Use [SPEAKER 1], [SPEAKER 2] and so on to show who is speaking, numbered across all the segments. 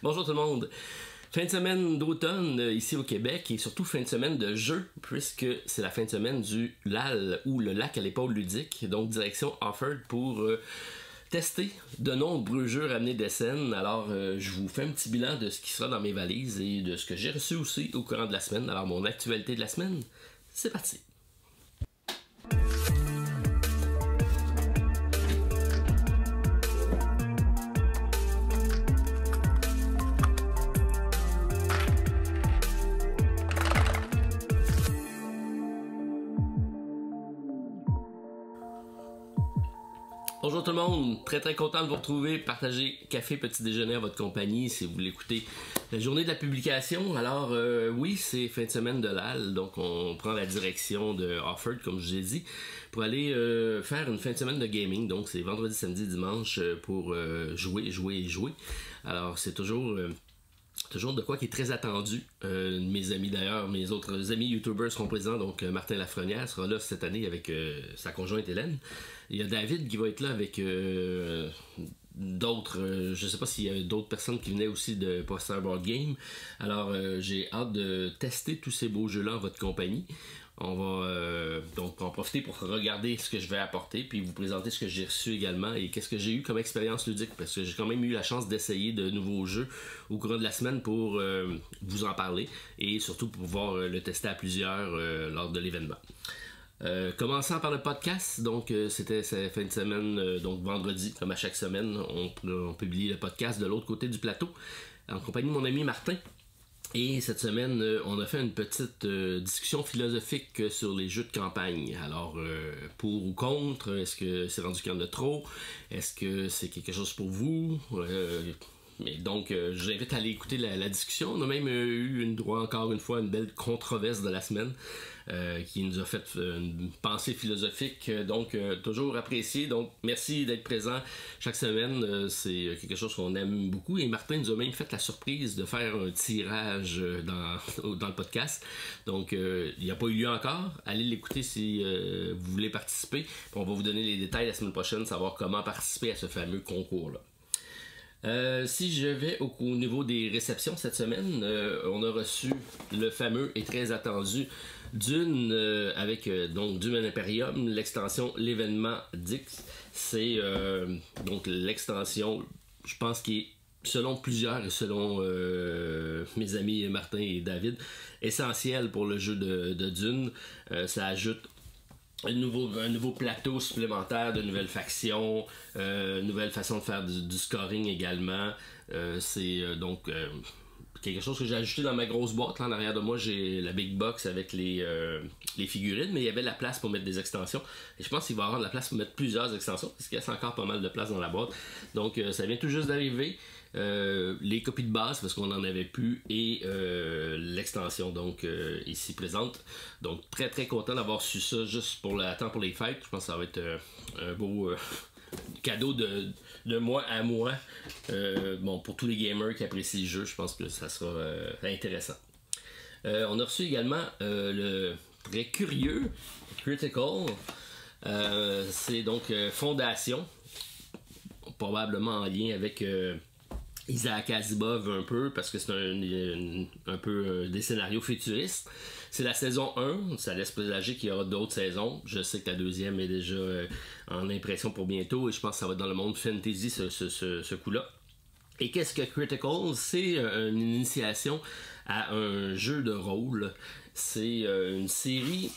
[SPEAKER 1] Bonjour tout le monde. Fin de semaine d'automne ici au Québec et surtout fin de semaine de jeu puisque c'est la fin de semaine du LAL ou le lac à l'épaule ludique, donc direction Offord pour tester de nombreux jeux ramenés des scènes. Alors je vous fais un petit bilan de ce qui sera dans mes valises et de ce que j'ai reçu aussi au courant de la semaine. Alors mon actualité de la semaine, c'est parti. Bonjour tout le monde, très content de vous retrouver, partager café, petit déjeuner à votre compagnie si vous l'écoutez la journée de la publication. Alors oui, c'est fin de semaine de LAL, donc on prend la direction de Offord comme je vous ai dit pour aller faire une fin de semaine de gaming. Donc c'est vendredi, samedi, dimanche pour jouer. Alors c'est toujours de quoi qui est très attendu. Mes amis d'ailleurs, mes autres amis youtubers seront présents, donc Martin Lafrenière sera là cette année avec sa conjointe Hélène. Il y a David qui va être là avec d'autres, je sais pas s'il y a d'autres personnes qui venaient aussi de Poster Board Game. Alors j'ai hâte de tester tous ces beaux jeux-là en votre compagnie. On va donc en profiter pour regarder ce que je vais apporter, puis vous présenter ce que j'ai reçu également et qu'est-ce que j'ai eu comme expérience ludique, parce que j'ai quand même eu la chance d'essayer de nouveaux jeux au cours de la semaine pour vous en parler et surtout pour pouvoir le tester à plusieurs lors de l'événement. Commençant par le podcast, donc c'était cette fin de semaine, donc vendredi, comme à chaque semaine, on publie le podcast de l'autre côté du plateau en compagnie de mon ami Martin. Et cette semaine, on a fait une petite discussion philosophique sur les jeux de campagne. Alors, pour ou contre, est-ce que c'est rendu qu'il y en a trop? Est-ce que c'est quelque chose pour vous? Mais donc, je vous invite à aller écouter la discussion. On a même eu encore une fois une belle controverse de la semaine qui nous a fait une pensée philosophique, donc toujours apprécié. Donc, merci d'être présent chaque semaine. C'est quelque chose qu'on aime beaucoup. Et Martin nous a même fait la surprise de faire un tirage dans le podcast. Donc, il n'y a pas eu lieu encore. Allez l'écouter si vous voulez participer. Puis on va vous donner les détails la semaine prochaine, savoir comment participer à ce fameux concours-là. Si je vais au niveau des réceptions cette semaine, on a reçu le fameux et très attendu Dune avec donc Dune Imperium, l'extension l'événement Dix. C'est donc l'extension, je pense, qui est selon plusieurs et selon mes amis Martin et David, essentielle pour le jeu de Dune. Ça ajoute un nouveau plateau supplémentaire, de nouvelles factions, nouvelle façon de faire du scoring également. C'est donc quelque chose que j'ai ajouté dans ma grosse boîte. Là, en arrière de moi, j'ai la big box avec les figurines, mais il y avait la place pour mettre des extensions. Et je pense qu'il va y avoir de la place pour mettre plusieurs extensions, parce qu'il y a encore pas mal de place dans la boîte. Donc, ça vient tout juste d'arriver. Les copies de base parce qu'on en avait plus et l'extension donc ici présente, donc très content d'avoir su ça juste pour le temps pour les fêtes. Je pense que ça va être un beau cadeau de moi à moi, bon, pour tous les gamers qui apprécient le jeu. Je pense que ça sera intéressant. On a reçu également le très curieux Critical, c'est donc Fondation, probablement en lien avec Isaac Asimov un peu, parce que c'est un peu des scénarios futuristes. C'est la saison 1, ça laisse présager qu'il y aura d'autres saisons. Je sais que la deuxième est déjà en impression pour bientôt, et je pense que ça va être dans le monde fantasy ce coup-là. Et qu'est-ce que Critical? C'est une initiation à un jeu de rôle. C'est une série...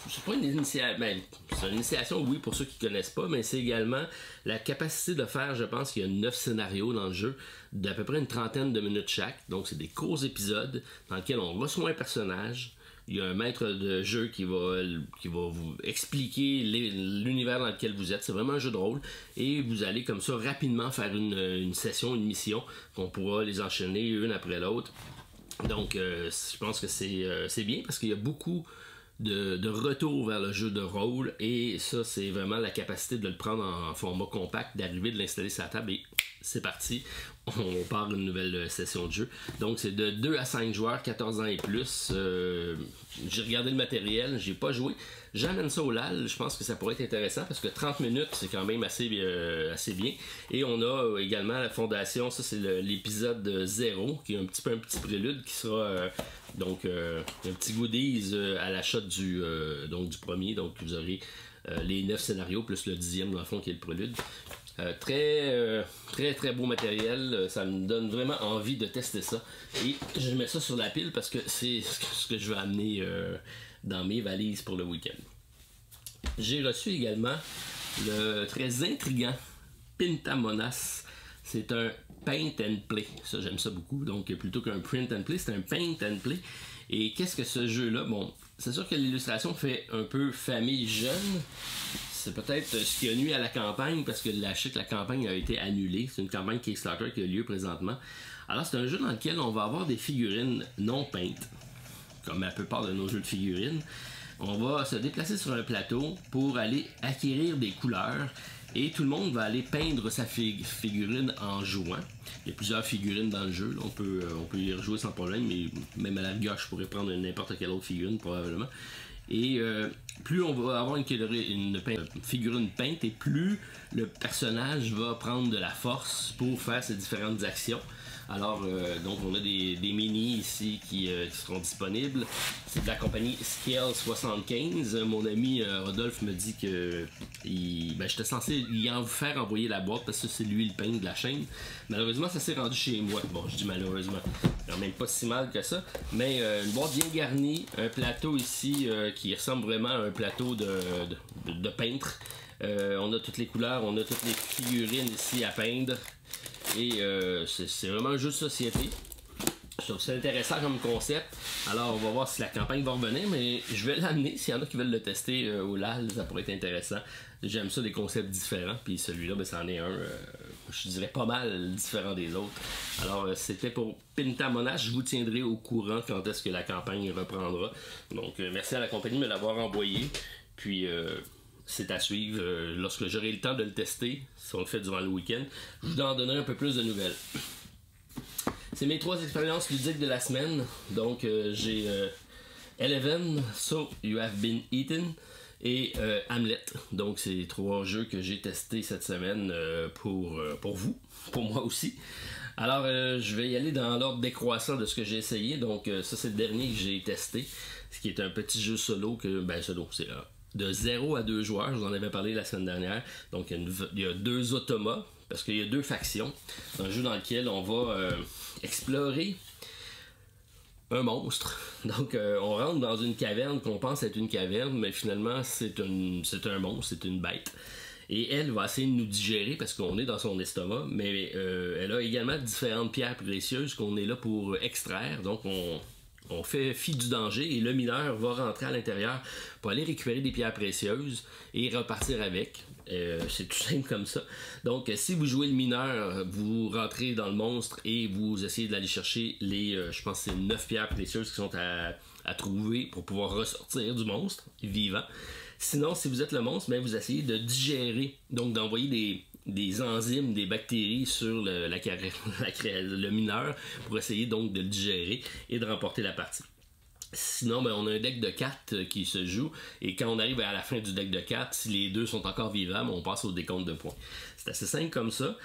[SPEAKER 1] C'est pas une initiation, c'est une initiation, oui, pour ceux qui connaissent pas, mais c'est également la capacité de faire, je pense qu'il y a 9 scénarios dans le jeu, d'à peu près une trentaine de minutes chaque. Donc c'est des courts épisodes dans lesquels on reçoit un personnage. Il y a un maître de jeu qui va vous expliquer l'univers dans lequel vous êtes. C'est vraiment un jeu de rôle. Et vous allez comme ça rapidement faire une session, une mission, qu'on pourra les enchaîner une après l'autre. Donc je pense que c'est bien parce qu'il y a beaucoup de retour vers le jeu de rôle, et ça c'est vraiment la capacité de le prendre en format compact, d'arriver, de l'installer sur la table et c'est parti. on part une nouvelle session de jeu. Donc c'est de 2 à 5 joueurs, 14 ans et plus. J'ai regardé le matériel, j'ai pas joué. J'amène ça au LAL, je pense que ça pourrait être intéressant parce que 30 minutes c'est quand même assez bien. Et on a également la fondation, ça c'est l'épisode 0 qui est un petit prélude qui sera donc un petit goodies à l'achat du premier. Donc vous aurez les 9 scénarios plus le 10e dans le fond qui est le prélude. Très beau matériel, ça me donne vraiment envie de tester ça et je mets ça sur la pile parce que c'est ce que je vais amener dans mes valises pour le week-end. J'ai reçu également le très intriguant Pintamonas. C'est un paint and play, ça j'aime ça beaucoup, donc plutôt qu'un print and play, c'est un paint and play. Et qu'est-ce que ce jeu-là? Bon, c'est sûr que l'illustration fait un peu famille jeune. C'est peut-être ce qui a nuit à la campagne parce que la campagne a été annulée. C'est une campagne Kickstarter qui a lieu présentement. Alors c'est un jeu dans lequel on va avoir des figurines non peintes, comme la plupart de nos jeux de figurines. On va se déplacer sur un plateau pour aller acquérir des couleurs et tout le monde va aller peindre sa figurine en jouant. Il y a plusieurs figurines dans le jeu, on peut y rejouer sans problème, mais même à la rigueur, je pourrais prendre n'importe quelle autre figurine probablement. Et plus on va avoir une figurine peinte et plus le personnage va prendre de la force pour faire ses différentes actions. Alors, donc on a des mini ici qui seront disponibles. C'est de la compagnie Scale 75. Mon ami Rodolphe me dit que j'étais censé lui faire envoyer la boîte parce que c'est lui le peintre de la chaîne. Malheureusement, ça s'est rendu chez moi. Bon, je dis malheureusement. Quand même pas si mal que ça. Mais une boîte bien garnie. Un plateau ici qui ressemble vraiment à un plateau de peintre. On a toutes les couleurs, on a toutes les figurines ici à peindre. Et c'est vraiment un jeu de société. Je trouve ça intéressant comme concept. Alors on va voir si la campagne va revenir, mais je vais l'amener. S'il y en a qui veulent le tester au LAL, ça pourrait être intéressant. J'aime ça, des concepts différents. Puis celui-là, c'en est un, je dirais pas mal différent des autres. Alors c'était pour Pintamonas. Je vous tiendrai au courant quand est-ce que la campagne reprendra. Donc merci à la compagnie de me l'avoir envoyé. Puis c'est à suivre lorsque j'aurai le temps de le tester, si on le fait durant le week-end. Je vous en donnerai un peu plus de nouvelles. C'est mes 3 expériences ludiques de la semaine. Donc j'ai Eleven, So You Have Been Eaten et Hamlet. Donc c'est 3 jeux que j'ai testés cette semaine pour vous, pour moi aussi. Alors je vais y aller dans l'ordre décroissant de ce que j'ai essayé. Donc ça c'est le dernier que j'ai testé, ce qui est un petit jeu solo que solo, c'est de 0 à 2 joueurs, je vous en avais parlé la semaine dernière. Donc il y a 2 automas, parce qu'il y a 2 factions. C'est un jeu dans lequel on va explorer un monstre. Donc on rentre dans une caverne qu'on pense être une caverne, mais finalement c'est un monstre, c'est une bête. Et elle va essayer de nous digérer parce qu'on est dans son estomac, mais elle a également différentes pierres précieuses qu'on est là pour extraire. Donc on fait fi du danger et le mineur va rentrer à l'intérieur pour aller récupérer des pierres précieuses et repartir avec. C'est tout simple comme ça. Donc si vous jouez le mineur, vous rentrez dans le monstre et vous essayez d'aller chercher je pense que c'est 9 pierres précieuses qui sont à trouver pour pouvoir ressortir du monstre vivant. Sinon, si vous êtes le monstre, vous essayez de digérer, donc d'envoyer des enzymes, des bactéries sur le mineur pour essayer donc de le digérer et de remporter la partie. Sinon, on a un deck de cartes qui se joue et quand on arrive à la fin du deck de cartes, si les 2 sont encore vivants, on passe au décompte de points. C'est assez simple comme ça.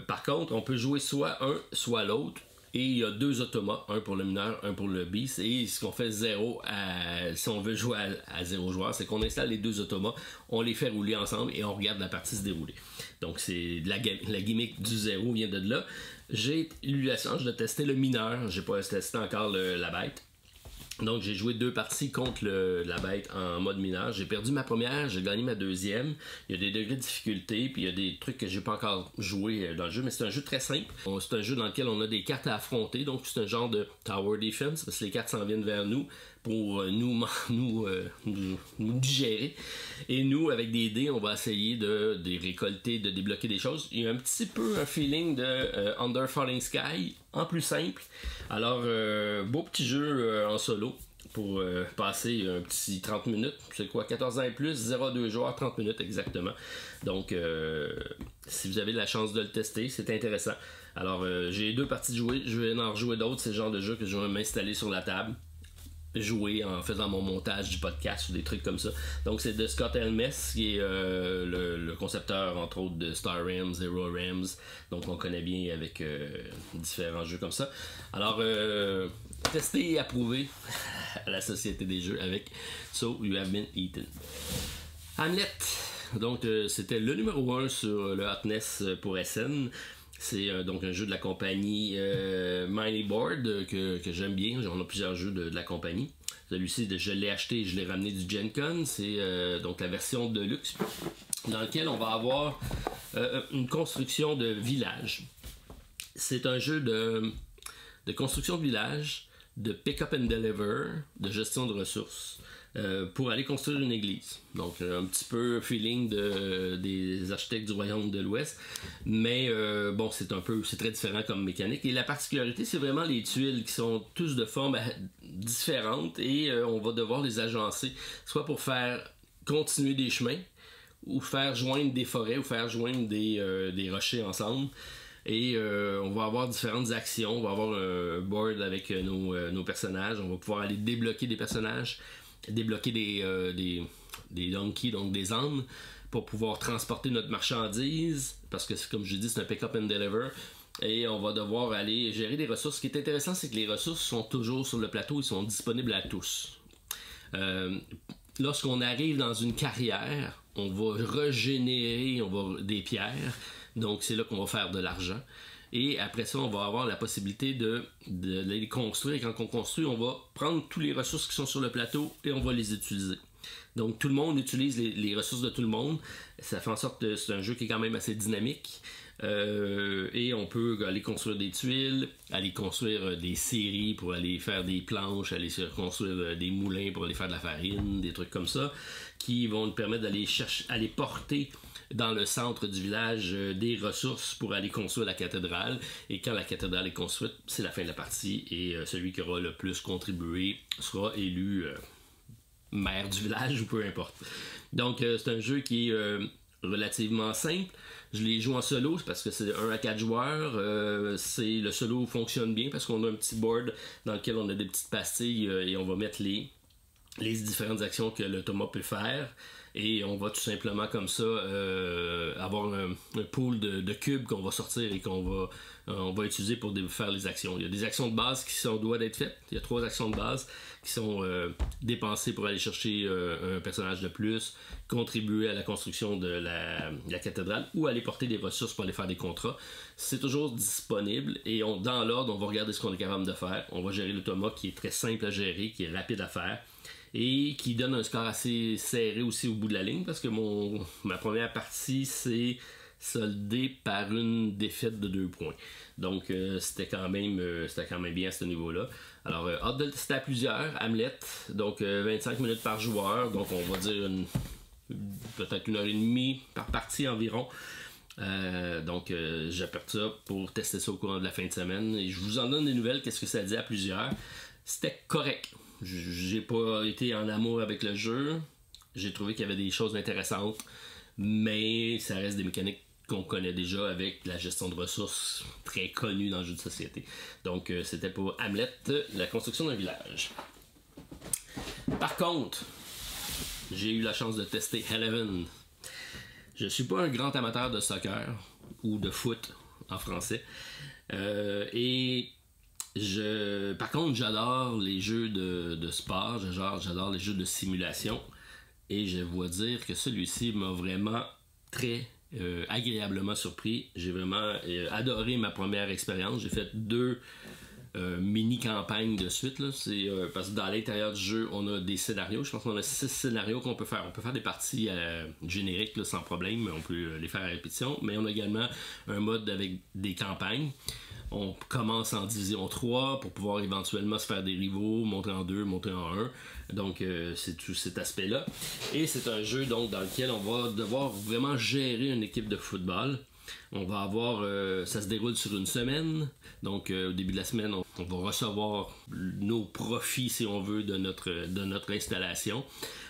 [SPEAKER 1] Par contre, on peut jouer soit un, soit l'autre. Et il y a 2 automas, un pour le mineur, un pour le beast. Et ce qu'on fait si on veut jouer à 0 joueurs, c'est qu'on installe les 2 automas, on les fait rouler ensemble et on regarde la partie se dérouler. Donc c'est la gimmick du 0 vient de là. J'ai eu la chance de tester le mineur, j'ai pas testé encore la bête. Donc j'ai joué 2 parties contre la bête en mode mineur. J'ai perdu ma première, j'ai gagné ma deuxième. Il y a des degrés de difficulté, puis il y a des trucs que j'ai pas encore joué dans le jeu, mais c'est un jeu très simple. C'est un jeu dans lequel on a des cartes à affronter, donc c'est un genre de tower defense, parce que les cartes s'en viennent vers nous pour nous digérer. Et nous, avec des dés, on va essayer de récolter, de débloquer des choses. Il y a un petit peu un feeling de Under Falling Sky, en plus simple. Alors, beau petit jeu en solo. pour passer un petit 30 minutes. C'est quoi, 14 ans et plus, 0 à 2 joueurs, 30 minutes exactement. Donc, si vous avez la chance de le tester, c'est intéressant. Alors, j'ai 2 parties de jouer. Je vais en rejouer d'autres. C'est le genre de jeu que je vais m'installer sur la table, jouer en faisant mon montage du podcast ou des trucs comme ça. Donc c'est de Scott Helmes qui est le concepteur entre autres de Star Realms, Hero Realms, donc on connaît bien avec différents jeux comme ça. Alors testé et approuvé à la Société des Jeux avec So You Have Been Eaten. Hamlet, donc c'était le numéro 1 sur le Hotness pour SN. C'est donc un jeu de la compagnie Mighty Board que j'aime bien. On a plusieurs jeux de la compagnie. Celui-ci, je l'ai acheté et je l'ai ramené du Gen Con. C'est donc la version de luxe dans laquelle on va avoir une construction de village. C'est un jeu de construction de village, de pick-up and deliver, de gestion de ressources. Pour aller construire une église. Donc un petit peu feeling des architectes du Royaume de l'Ouest. Mais bon, c'est très différent comme mécanique. Et la particularité, c'est vraiment les tuiles qui sont tous de formes différentes et on va devoir les agencer, soit pour faire continuer des chemins, ou faire joindre des forêts, ou faire joindre des rochers ensemble. Et on va avoir différentes actions. On va avoir un board avec nos personnages. On va pouvoir aller débloquer des personnages, débloquer des donkeys, donc des ânes, pour pouvoir transporter notre marchandise, parce que comme je dis, c'est un pick-up and deliver, et on va devoir aller gérer des ressources. Ce qui est intéressant, c'est que les ressources sont toujours sur le plateau, ils sont disponibles à tous. Lorsqu'on arrive dans une carrière, on va régénérer des pierres, donc c'est là qu'on va faire de l'argent. Et après ça, on va avoir la possibilité de les construire. Et quand on construit, on va prendre toutes les ressources qui sont sur le plateau et on va les utiliser. Donc tout le monde utilise les ressources de tout le monde. Ça fait en sorte que c'est un jeu qui est quand même assez dynamique. Et on peut aller construire des tuiles, aller construire des scieries pour aller faire des planches, aller construire des moulins pour aller faire de la farine, des trucs comme ça, qui vont nous permettre aller porter dans le centre du village des ressources pour aller construire la cathédrale. Et quand la cathédrale est construite, c'est la fin de la partie et celui qui aura le plus contribué sera élu maire du village ou peu importe. Donc c'est un jeu qui est relativement simple. Je les joue en solo parce que c'est 1 à 4 joueurs. Le solo fonctionne bien parce qu'on a un petit board dans lequel on a des petites pastilles et on va mettre les différentes actions que l'automa peut faire. Et on va tout simplement comme ça avoir un pool de cubes qu'on va sortir et on va utiliser pour faire les actions. Il y a des actions de base qui doivent être faites. Il y a 3 actions de base qui sont dépensées pour aller chercher un personnage de plus, contribuer à la construction de la cathédrale ou aller porter des ressources pour aller faire des contrats. C'est toujours disponible et dans l'ordre, on va regarder ce qu'on est capable de faire. On va gérer l'automa qui est très simple à gérer, qui est rapide à faire. Et qui donne un score assez serré aussi au bout de la ligne parce que ma première partie s'est soldée par une défaite de 2 points. Donc c'était quand même bien à ce niveau-là. Alors hâte de le tester à plusieurs. Hamlet, donc 25 minutes par joueur, donc on va dire peut-être 1h30 par partie environ. Donc j'apporte ça pour tester ça au courant de la fin de semaine et je vous en donne des nouvelles, qu'est-ce que ça dit à plusieurs. C'était correct. J'ai pas été en amour avec le jeu. J'ai trouvé qu'il y avait des choses intéressantes, mais ça reste des mécaniques qu'on connaît déjà avec la gestion de ressources très connue dans le jeu de société. Donc c'était pour Hamlet, la construction d'un village. Par contre, j'ai eu la chance de tester Eleven. Je suis pas un grand amateur de soccer ou de foot en français. Par contre, j'adore les jeux de sport, j'adore les jeux de simulation. Et je dois dire que celui-ci m'a vraiment très agréablement surpris. J'ai vraiment adoré ma première expérience. J'ai fait 2 mini-campagnes de suite. Là. Parce que dans l'intérieur du jeu, on a des scénarios. Je pense qu'on a 6 scénarios qu'on peut faire. On peut faire des parties génériques là, sans problème. On peut les faire à répétition. Mais on a également un mode avec des campagnes. On commence en division 3 pour pouvoir éventuellement se faire des rivaux, monter en 2, monter en 1. Donc c'est tout cet aspect-là. Et c'est un jeu donc dans lequel on va devoir vraiment gérer une équipe de football. On va avoir, ça se déroule sur une semaine, donc au début de la semaine, on va recevoir nos profits, si on veut, de notre installation,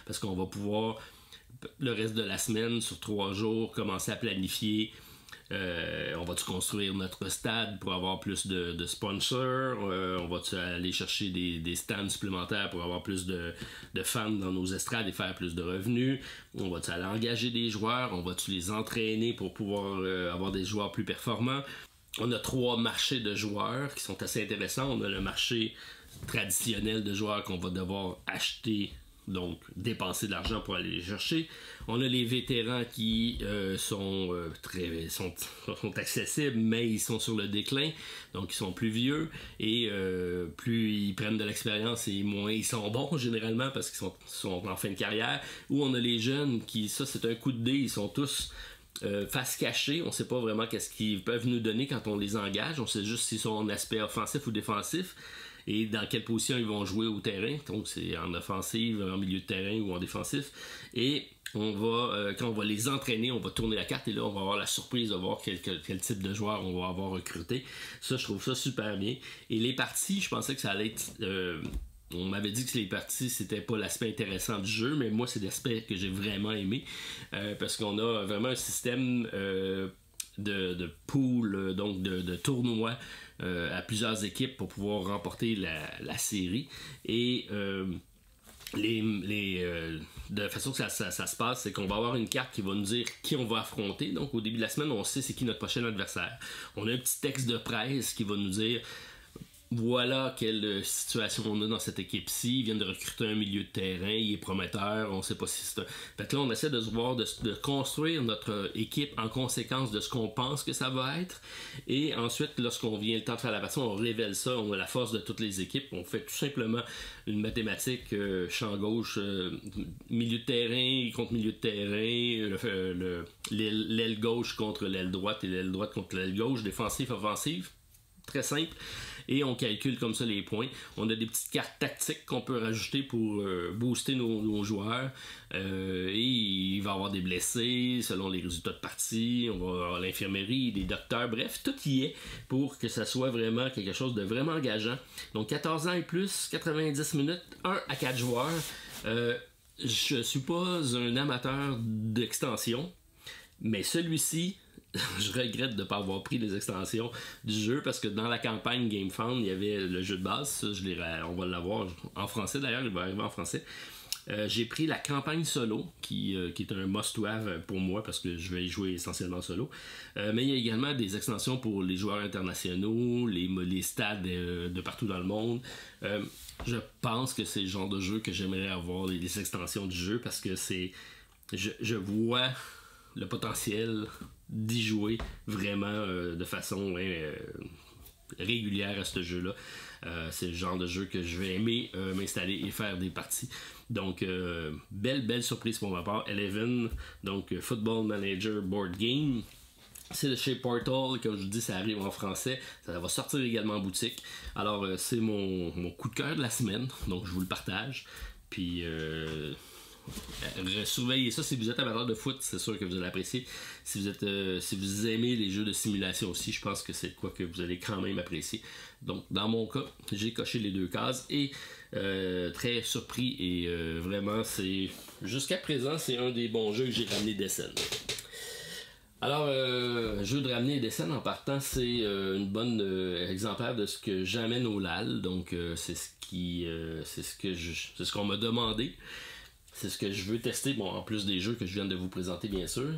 [SPEAKER 1] parce qu'on va pouvoir, le reste de la semaine, sur 3 jours, commencer à planifier. On va-tu construire notre stade pour avoir plus de sponsors? On va-tu aller chercher des stands supplémentaires pour avoir plus de fans dans nos estrades et faire plus de revenus? On va-tu aller engager des joueurs? On va-tu les entraîner pour pouvoir avoir des joueurs plus performants? On a 3 marchés de joueurs qui sont assez intéressants. On a le marché traditionnel de joueurs qu'on va devoir acheter, donc dépenser de l'argent pour aller les chercher. On a les vétérans qui sont accessibles, mais ils sont sur le déclin, donc ils sont plus vieux, et plus ils prennent de l'expérience et moins ils sont bons généralement parce qu'ils sont en fin de carrière. Ou on a les jeunes qui, ça c'est un coup de dé, ils sont tous face cachée, on ne sait pas vraiment qu'est-ce qu'ils peuvent nous donner quand on les engage, on sait juste s'ils sont en aspect offensif ou défensif, et dans quelle position ils vont jouer au terrain, donc c'est en offensive, en milieu de terrain ou en défensif, et on va, quand on va les entraîner, on va tourner la carte, et là on va avoir la surprise de voir quel type de joueur on va avoir recruté. Ça, je trouve ça super bien. Et les parties, je pensais que ça allait être... on m'avait dit que les parties, c'était pas l'aspect intéressant du jeu, mais moi, c'est l'aspect que j'ai vraiment aimé, parce qu'on a vraiment un système de pool, donc de tournoi à plusieurs équipes pour pouvoir remporter la série. Et de la façon que ça se passe, c'est qu'on va avoir une carte qui va nous dire qui on va affronter. Donc au début de la semaine, on sait c'est qui notre prochain adversaire. On a un petit texte de presse qui va nous dire voilà quelle situation on a dans cette équipe-ci. Ils viennent de recruter un milieu de terrain, il est prometteur, on sait pas si c'est un... Fait que là, on essaie de se voir, de construire notre équipe en conséquence de ce qu'on pense que ça va être. Et ensuite, lorsqu'on vient le temps de faire la partie, on révèle ça, on a la force de toutes les équipes. On fait tout simplement une mathématique, champ gauche, milieu de terrain contre milieu de terrain, l'aile gauche contre l'aile droite et l'aile droite contre l'aile gauche, défensif, offensif. Très simple. Et on calcule comme ça les points. On a des petites cartes tactiques qu'on peut rajouter pour booster nos joueurs. Et il va y avoir des blessés selon les résultats de partie. On va avoir l'infirmerie, des docteurs. Bref, tout y est pour que ça soit vraiment quelque chose de vraiment engageant. Donc 14 ans et plus, 90 minutes, 1 à 4 joueurs. Je suis pas un amateur d'extension, mais celui-ci, je regrette de ne pas avoir pris les extensions du jeu parce que dans la campagne GameFound, il y avait le jeu de base. Ça, on va l'avoir en français d'ailleurs, il va arriver en français. J'ai pris la campagne solo qui est un must-have pour moi parce que je vais y jouer essentiellement solo. Mais il y a également des extensions pour les joueurs internationaux, les stades de partout dans le monde. Je pense que c'est le genre de jeu que j'aimerais avoir, les extensions du jeu, parce que je vois le potentiel d'y jouer vraiment de façon régulière à ce jeu-là. C'est le genre de jeu que je vais aimer m'installer et faire des parties. Donc, belle surprise pour ma part. Eleven, donc Football Manager Board Game. C'est de chez Portal, comme je vous dis, ça arrive en français. Ça va sortir également en boutique. Alors, c'est mon coup de cœur de la semaine, donc je vous le partage. Puis... surveillez ça si vous êtes amateur de foot, c'est sûr que vous allez apprécier. Si vous aimez les jeux de simulation aussi, je pense que c'est quoi que vous allez quand même apprécier. Donc dans mon cas, j'ai coché les 2 cases et très surpris, et vraiment jusqu'à présent c'est un des bons jeux que j'ai ramené d'Essen. Alors, jeu de ramener des scènes en partant, c'est une bonne exemplaire de ce que j'amène au LAL. Donc, c'est ce qu'on m'a demandé. C'est ce que je veux tester, bon, en plus des jeux que je viens de vous présenter, bien sûr.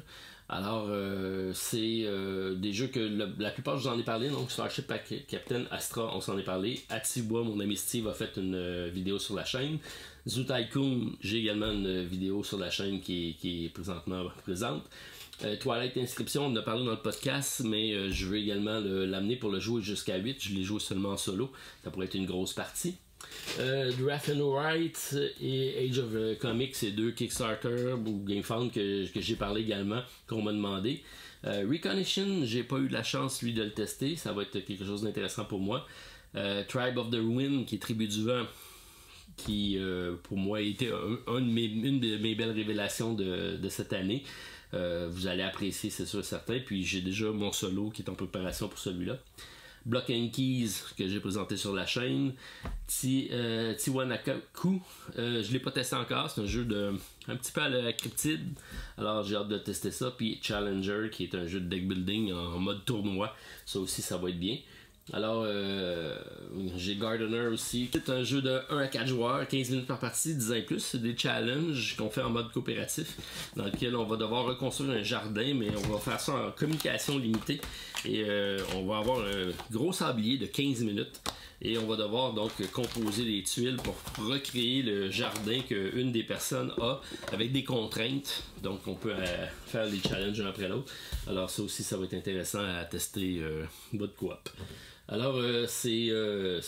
[SPEAKER 1] Alors, c'est des jeux que la plupart, je vous en ai parlé. Donc, Starship Captain, Astra, on s'en est parlé. Atibois, mon ami Steve, a fait une vidéo sur la chaîne. Zoo Tycoon, j'ai également une vidéo sur la chaîne qui est présentement présente. Twilight Inscription, on en a parlé dans le podcast, mais je veux également l'amener pour le jouer jusqu'à 8. Je l'ai joué seulement en solo. Ça pourrait être une grosse partie. Draft and Write et Age of Comics, c'est 2 Kickstarter ou GameFound que j'ai parlé également, qu'on m'a demandé. Recognition, j'ai pas eu la chance lui de le tester, ça va être quelque chose d'intéressant pour moi. Tribe of the Wind, qui est Tribu du Vent, qui pour moi a été une de mes belles révélations de cette année. Vous allez apprécier, c'est sûr et certain. Puis j'ai déjà mon solo qui est en préparation pour celui-là. Block and Keys que j'ai présenté sur la chaîne. Tiwanaku, je ne l'ai pas testé encore. C'est un jeu un petit peu à la Cryptid. Alors j'ai hâte de tester ça. Puis Challenger qui est un jeu de deck building en mode tournoi. Ça aussi, ça va être bien. Alors, j'ai Gardener aussi. C'est un jeu de 1 à 4 joueurs, 15 minutes par partie, 10 ans et plus. C'est des challenges qu'on fait en mode coopératif, dans lequel on va devoir reconstruire un jardin, mais on va faire ça en communication limitée. Et on va avoir un gros sablier de 15 minutes. Et on va devoir donc composer les tuiles pour recréer le jardin qu'une des personnes a avec des contraintes. Donc on peut faire les challenges un après l'autre. Alors ça aussi, ça va être intéressant à tester votre coop. Alors c'est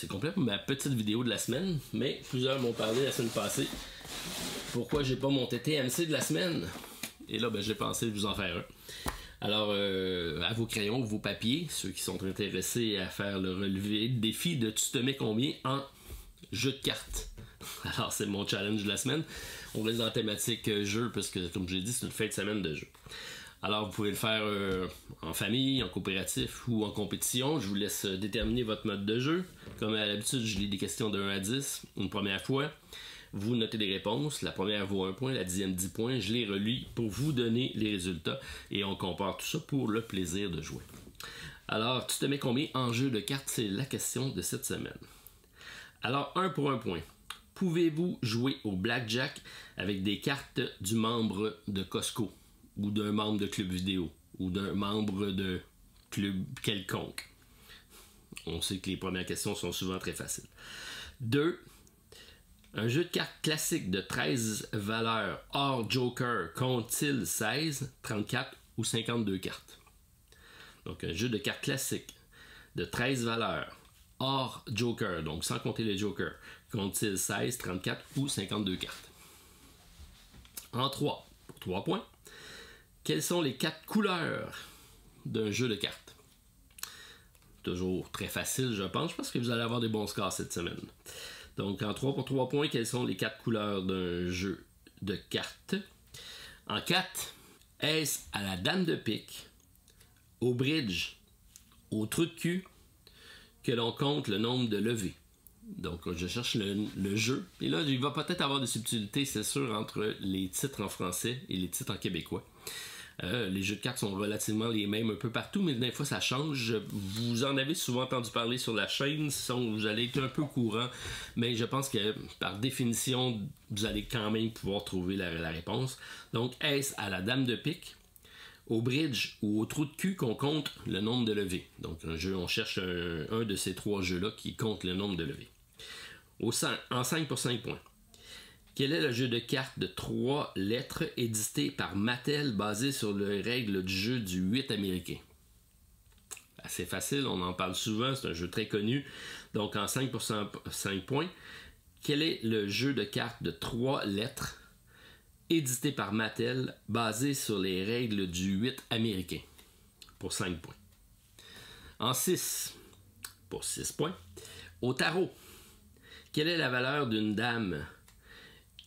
[SPEAKER 1] complet pour ma petite vidéo de la semaine, mais plusieurs m'ont parlé la semaine passée. Pourquoi j'ai pas mon TMC de la semaine? Et là, j'ai pensé vous en faire un. Alors, à vos crayons, vos papiers, ceux qui sont intéressés à faire le relevé de défi de tu te mets combien en jeu de cartes. Alors, c'est mon challenge de la semaine. On reste dans la thématique jeu, parce que, comme j'ai dit, c'est une fin de semaine de jeu. Alors, vous pouvez le faire en famille, en coopératif ou en compétition. Je vous laisse déterminer votre mode de jeu. Comme à l'habitude, je lis des questions de 1 à 10 une première fois. Vous notez des réponses. La première vaut 1 point, la 10e 10 points. Je les relis pour vous donner les résultats et on compare tout ça pour le plaisir de jouer. Alors, tu te mets combien en jeu de cartes? C'est la question de cette semaine. Alors, 1 pour 1 point. Pouvez-vous jouer au blackjack avec des cartes du membre de Costco ou d'un membre de club vidéo ou d'un membre de club quelconque? On sait que les premières questions sont souvent très faciles. 2. Un jeu de cartes classique de 13 valeurs hors Joker compte-t-il 16, 34 ou 52 cartes? Donc un jeu de cartes classique de 13 valeurs hors Joker, donc sans compter les Jokers, compte-t-il 16, 34 ou 52 cartes? En 3, pour 3 points, quelles sont les 4 couleurs d'un jeu de cartes? Toujours très facile, je pense, parce que vous allez avoir des bons scores cette semaine. Donc, en 3 pour 3 points, quelles sont les 4 couleurs d'un jeu de cartes? En 4, est-ce à la dame de pique, au bridge, au trou de cul, que l'on compte le nombre de levées? Donc, je cherche le jeu. Et là, il va peut-être avoir des subtilités, c'est sûr, entre les titres en français et les titres en québécois. Les jeux de cartes sont relativement les mêmes un peu partout, mais des fois ça change. Vous en avez souvent entendu parler sur la chaîne, vous allez être un peu au courant, mais je pense que par définition, vous allez quand même pouvoir trouver la réponse. Donc, est-ce à la dame de pique, au bridge ou au trou de cul qu'on compte le nombre de levées? Donc, un jeu, on cherche un de ces 3 jeux-là qui compte le nombre de levées. En 5 pour 5 points. Quel est le jeu de cartes de 3 lettres édité par Mattel basé sur les règles du jeu du 8 américain? Assez facile, on en parle souvent, c'est un jeu très connu. Donc en 5 pour 5 points, quel est le jeu de cartes de 3 lettres édité par Mattel basé sur les règles du 8 américain? Pour 5 points. En 6, pour 6 points, au tarot, quelle est la valeur d'une dame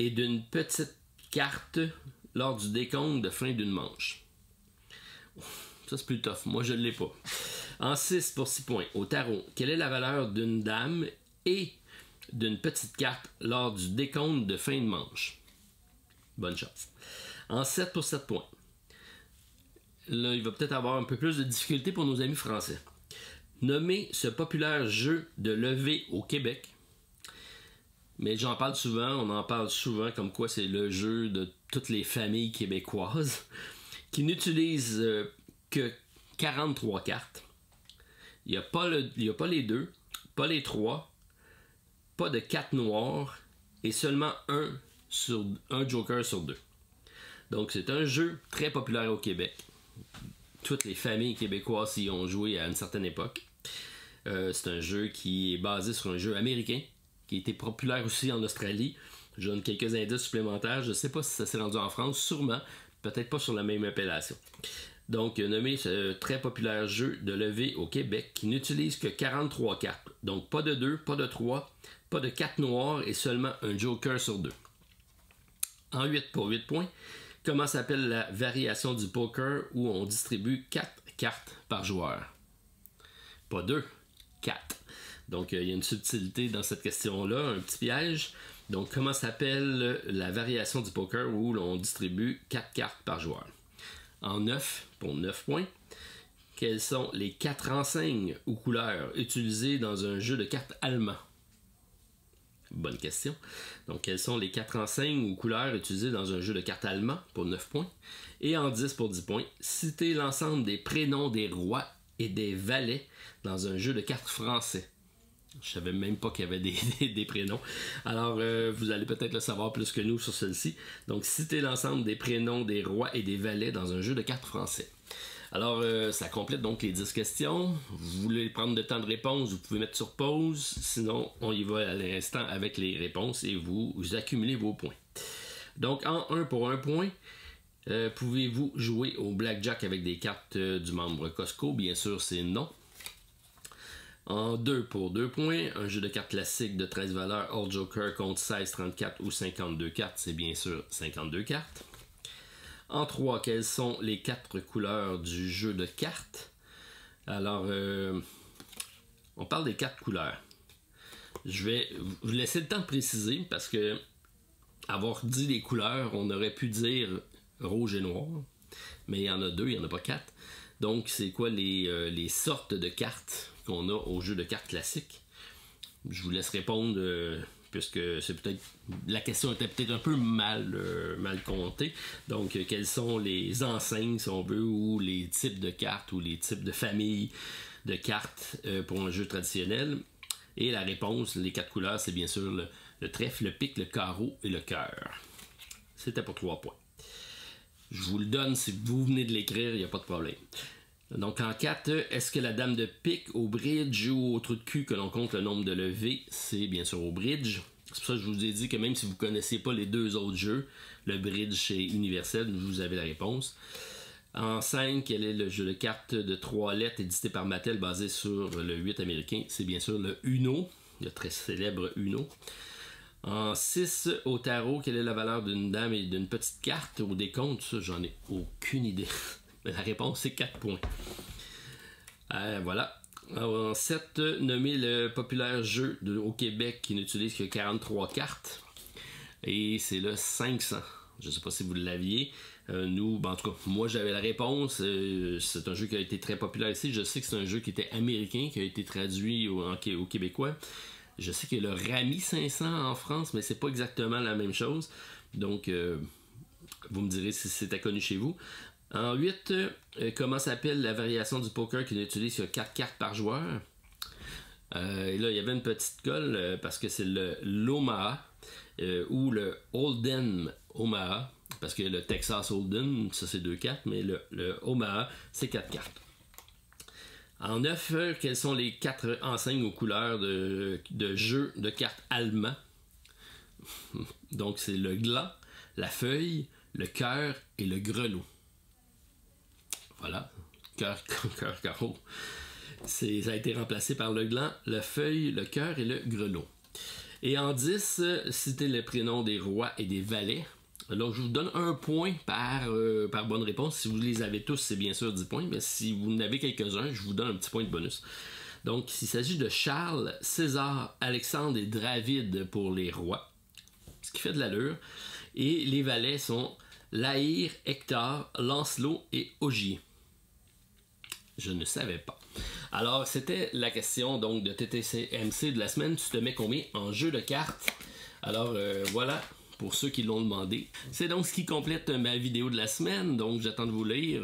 [SPEAKER 1] et d'une petite carte lors du décompte de fin d'une manche? Ça, c'est plus tough. Moi, je ne l'ai pas. En 6 pour 6 points, au tarot, quelle est la valeur d'une dame et d'une petite carte lors du décompte de fin de manche? Bonne chance. En 7 pour 7 points. Là, il va peut-être avoir un peu plus de difficulté pour nos amis français. Nommez ce populaire jeu de levée au Québec. Mais j'en parle souvent, on en parle souvent comme quoi c'est le jeu de toutes les familles québécoises qui n'utilise que 43 cartes. Il n'y a pas les 2, pas les 3, pas de 4 noirs et seulement un Joker sur 2. Donc c'est un jeu très populaire au Québec. Toutes les familles québécoises y ont joué à une certaine époque. C'est un jeu qui est basé sur un jeu américain qui a été populaire aussi en Australie. Je donne quelques indices supplémentaires. Je ne sais pas si ça s'est rendu en France, sûrement. Peut-être pas sur la même appellation. Donc, nommé ce très populaire jeu de levée au Québec qui n'utilise que 43 cartes. Donc, pas de 2, pas de 3, pas de 4 noirs et seulement un Joker sur 2. En 8 pour 8 points, Comment s'appelle la variation du poker où on distribue 4 cartes par joueur? Pas 2, 4. Donc, il y a une subtilité dans cette question-là, un petit piège. Donc, comment s'appelle la variation du poker où l'on distribue 4 cartes par joueur? En 9, pour 9 points. Quelles sont les 4 enseignes ou couleurs utilisées dans un jeu de cartes allemand? Bonne question. Donc, quelles sont les 4 enseignes ou couleurs utilisées dans un jeu de cartes allemand pour 9 points? Et en 10 pour 10 points, citez l'ensemble des prénoms des rois et des valets dans un jeu de cartes français. Je savais même pas qu'il y avait des prénoms. Alors, vous allez peut-être le savoir plus que nous sur celle-ci. Donc, citez l'ensemble des prénoms des rois et des valets dans un jeu de cartes français. Alors, ça complète donc les 10 questions. Vous voulez prendre le temps de réponse, vous pouvez mettre sur pause. Sinon, on y va à l'instant avec les réponses et vous accumulez vos points. Donc, en 1 pour 1 point, pouvez-vous jouer au blackjack avec des cartes du membre Costco? Bien sûr, c'est non. En 2 pour 2 points, un jeu de cartes classique de 13 valeurs, All Joker compte 16, 34 ou 52 cartes, c'est bien sûr 52 cartes. En 3, quelles sont les 4 couleurs du jeu de cartes? Alors, on parle des 4 couleurs. Je vais vous laisser le temps de préciser parce que avoir dit les couleurs, on aurait pu dire rouge et noir, mais il y en a 2, il n'y en a pas 4. Donc, c'est quoi les sortes de cartes qu'on a au jeu de cartes classique? Je vous laisse répondre puisque c'est peut-être la question était peut-être un peu mal comptée. Donc, quelles sont les enseignes, si on veut, ou les types de cartes ou les types de familles de cartes pour un jeu traditionnel? Et la réponse, les 4 couleurs, c'est bien sûr le trèfle, le pique, le carreau et le cœur. C'était pour 3 points. Je vous le donne, si vous venez de l'écrire, il n'y a pas de problème. Donc en 4, est-ce que la dame de pique au bridge ou au trou de cul que l'on compte le nombre de levées? C'est bien sûr au bridge. C'est pour ça que je vous ai dit que même si vous ne connaissez pas les 2 autres jeux, le bridge c'est universel, vous avez la réponse. En 5, quel est le jeu de cartes de 3 lettres édité par Mattel basé sur le 8 américain? C'est bien sûr le Uno, le très célèbre Uno. En 6, au tarot, quelle est la valeur d'une dame et d'une petite carte au décompte? Ça, j'en ai aucune idée. Mais la réponse, c'est 4 points. Voilà. En 7, nommez le populaire jeu au Québec qui n'utilise que 43 cartes. Et c'est le 500. Je ne sais pas si vous l'aviez. Nous, en tout cas, moi j'avais la réponse. C'est un jeu qui a été très populaire ici. Je sais que c'est un jeu qui était américain, qui a été traduit au québécois. Je sais qu'il y a le Rami 500 en France, mais c'est pas exactement la même chose. Donc, vous me direz si c'était connu chez vous. En 8, comment s'appelle la variation du poker qui n'utilise que 4 cartes par joueur? Et là, il y avait une petite colle parce que c'est le l'Omaha ou le Hold'em Omaha. Parce que le Texas Hold'em, ça c'est 2 cartes, mais le Omaha, c'est 4 cartes. En 9, quelles sont les 4 enseignes aux couleurs de jeux de cartes allemands? Donc, c'est le gland, la feuille, le cœur et le grelot. Voilà, cœur, carreau. Ça a été remplacé par le gland, la feuille, le cœur et le grelot. Et en 10, citez les prénoms des rois et des valets. Alors, je vous donne 1 point par bonne réponse. Si vous les avez tous, c'est bien sûr 10 points. Mais si vous en avez quelques-uns, je vous donne un petit point de bonus. Donc, il s'agit de Charles, César, Alexandre et David pour les rois. Ce qui fait de l'allure. Et les valets sont Laïr, Hector, Lancelot et Ogier. Je ne savais pas. Alors, c'était la question donc de TTCMC de la semaine. Tu te mets combien en jeu de cartes? Alors, voilà. Pour ceux qui l'ont demandé. C'est donc ce qui complète ma vidéo de la semaine. Donc, j'attends de vous lire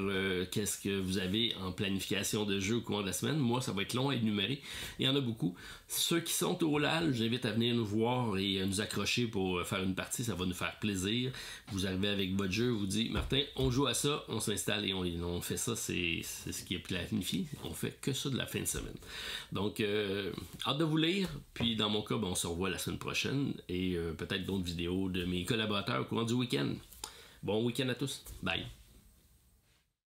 [SPEAKER 1] qu'est-ce que vous avez en planification de jeu au cours de la semaine. Moi, ça va être long à énumérer. Il y en a beaucoup. Ceux qui sont au LAL, j'invite à venir nous voir et nous accrocher pour faire une partie. Ça va nous faire plaisir. Vous arrivez avec votre jeu, vous dites, Martin, on joue à ça, on s'installe et on fait ça. C'est ce qui est planifié. On fait que ça de la fin de semaine. Donc, hâte de vous lire. Puis, dans mon cas, on se revoit la semaine prochaine et peut-être d'autres vidéos de mes collaborateurs au courant du week-end. Bon week-end à tous. Bye.